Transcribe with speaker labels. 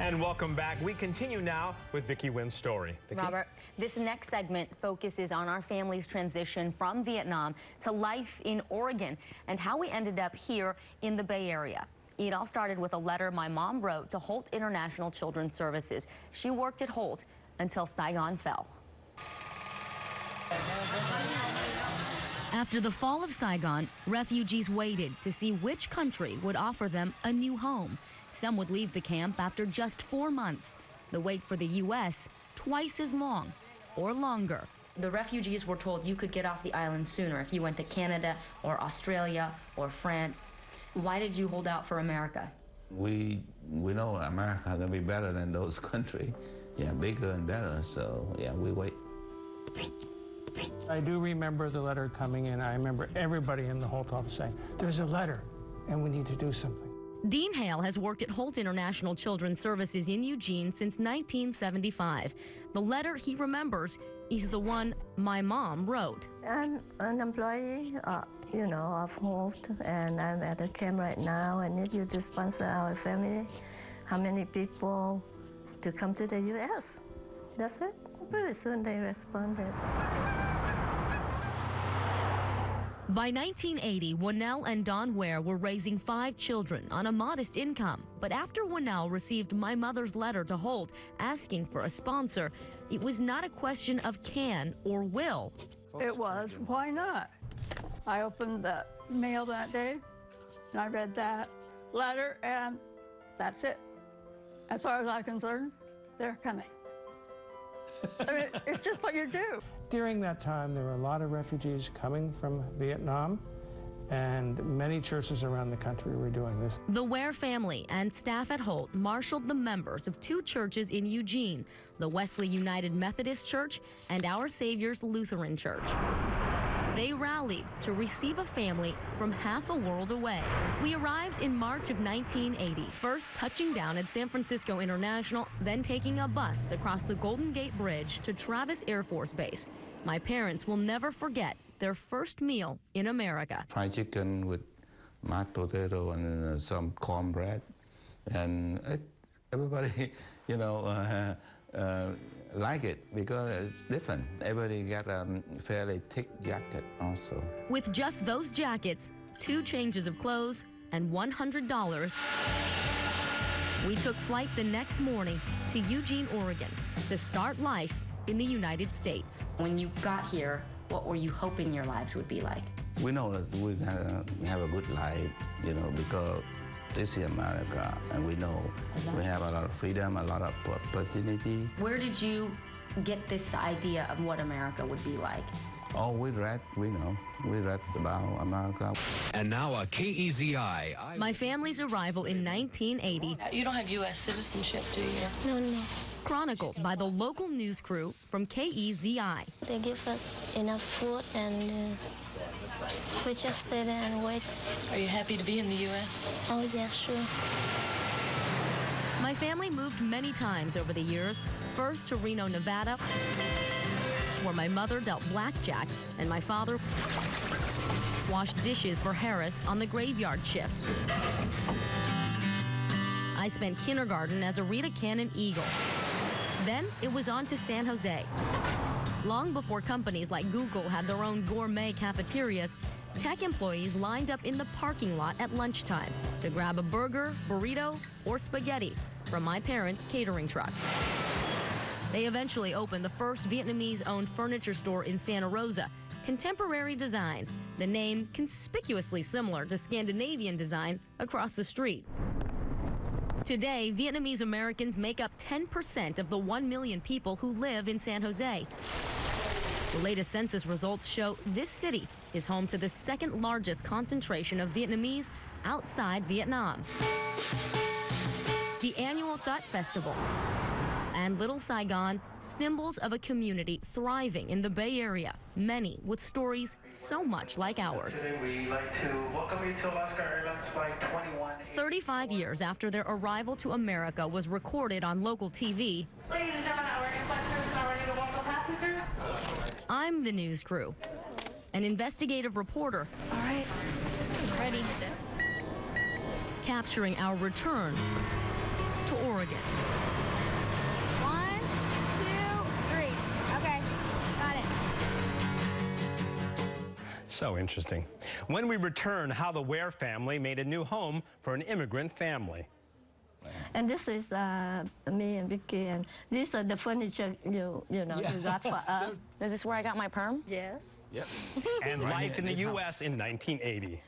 Speaker 1: And welcome back. We continue now with Vicky Nguyen's story. Vicky?
Speaker 2: Robert, this next segment focuses on our family's transition from Vietnam to life in Oregon and how we ended up here in the Bay Area. It all started with a letter my mom wrote to Holt International Children's Services. She worked at Holt until Saigon fell. After the fall of Saigon, refugees waited to see which country would offer them a new home. Some would leave the camp after just 4 months. The wait for the U.S., twice as long or longer. The refugees were told you could get off the island sooner if you went to Canada or Australia or France. Why did you hold out for America?
Speaker 3: We know America is going to be better than those countries. Yeah, bigger and better, so yeah, we wait.
Speaker 4: I do remember the letter coming in. I remember everybody in the Holt office saying, there's a letter and we need to do something.
Speaker 2: Dean Hale has worked at Holt International Children's Services in Eugene since 1975. The letter he remembers is the one my mom wrote.
Speaker 5: I'm an employee, of Holt, and I'm at the camp right now. I need you to sponsor our family. How many people to come to the U.S.? That's it. Pretty soon they responded.
Speaker 2: By 1980, Winnell and Don Ware were raising 5 children on a modest income. But after Winnell received my mother's letter to Holt asking for a sponsor, it was not a question of can or will.
Speaker 6: It was, why not? I opened the mail that day, and I read that letter, and that's it. As far as I'm concerned, they're coming. I mean, it's just what you do.
Speaker 4: During that time, there were a lot of refugees coming from Vietnam, and many churches around the country were doing this.
Speaker 2: The Ware family and staff at Holt marshaled the members of 2 churches in Eugene, the Wesley United Methodist Church and Our Savior's Lutheran Church. They rallied to receive a family from half a world away. We arrived in March of 1980, first touching down at San Francisco International, then taking a bus across the Golden Gate Bridge to Travis Air Force Base. My parents will never forget their first meal in America.
Speaker 3: Fried chicken with mashed potato and some cornbread. And everybody, like it because it's different. Everybody got a fairly thick jacket also.
Speaker 2: With just those jackets, 2 changes of clothes, and $100, we took flight the next morning to Eugene, Oregon, to start life in the United States. When you got here, what were you hoping your lives would be like?
Speaker 3: We know that we're gonna have a good life, because this is America, and we know we have a lot of freedom, a lot of opportunity.
Speaker 2: Where did you get this idea of what America would be like?
Speaker 3: Oh, we read about America.
Speaker 7: And now a KEZI.
Speaker 2: My family's arrival in 1980.
Speaker 8: You don't have U.S. citizenship, do you?
Speaker 5: No.
Speaker 2: Chronicled by the local news crew from KEZI.
Speaker 5: They give us enough food, and we just stay there and wait.
Speaker 8: Are you happy to be in the U.S.?
Speaker 5: Oh, yeah, sure.
Speaker 2: My family moved many times over the years, first to Reno, Nevada, where my mother dealt blackjack and my father washed dishes for Harris on the graveyard shift. I spent kindergarten as a Rita Cannon Eagle. Then it was on to San Jose. Long before companies like Google had their own gourmet cafeterias, tech employees lined up in the parking lot at lunchtime to grab a burger, burrito, or spaghetti from my parents' catering truck. They eventually opened the first Vietnamese-owned furniture store in Santa Rosa, contemporary design, the name conspicuously similar to Scandinavian design across the street. Today, Vietnamese Americans make up 10% of the 1 million people who live in San Jose. The latest census results show this city is home to the 2nd largest concentration of Vietnamese outside Vietnam. The annual Tet Festival and Little Saigon, symbols of a community thriving in the Bay Area, many with stories so much like ours.
Speaker 9: We'd like to welcome you to Alaska Airlines Flight 21.
Speaker 2: 35 years after their arrival to America was recorded on local TV,
Speaker 9: Ladies and gentlemen, our in-flight service now ready to welcome passengers.
Speaker 2: I'm the news crew, an investigative reporter.
Speaker 8: All right, ready.
Speaker 2: Capturing our return to Oregon.
Speaker 1: So interesting. When we return, how the Ware family made a new home for an immigrant family.
Speaker 5: And this is me and Vicky, and these are the furniture you got for us.
Speaker 2: Is this where I got my perm?
Speaker 5: Yes.
Speaker 3: Yep.
Speaker 1: And life in the U.S. in 1980.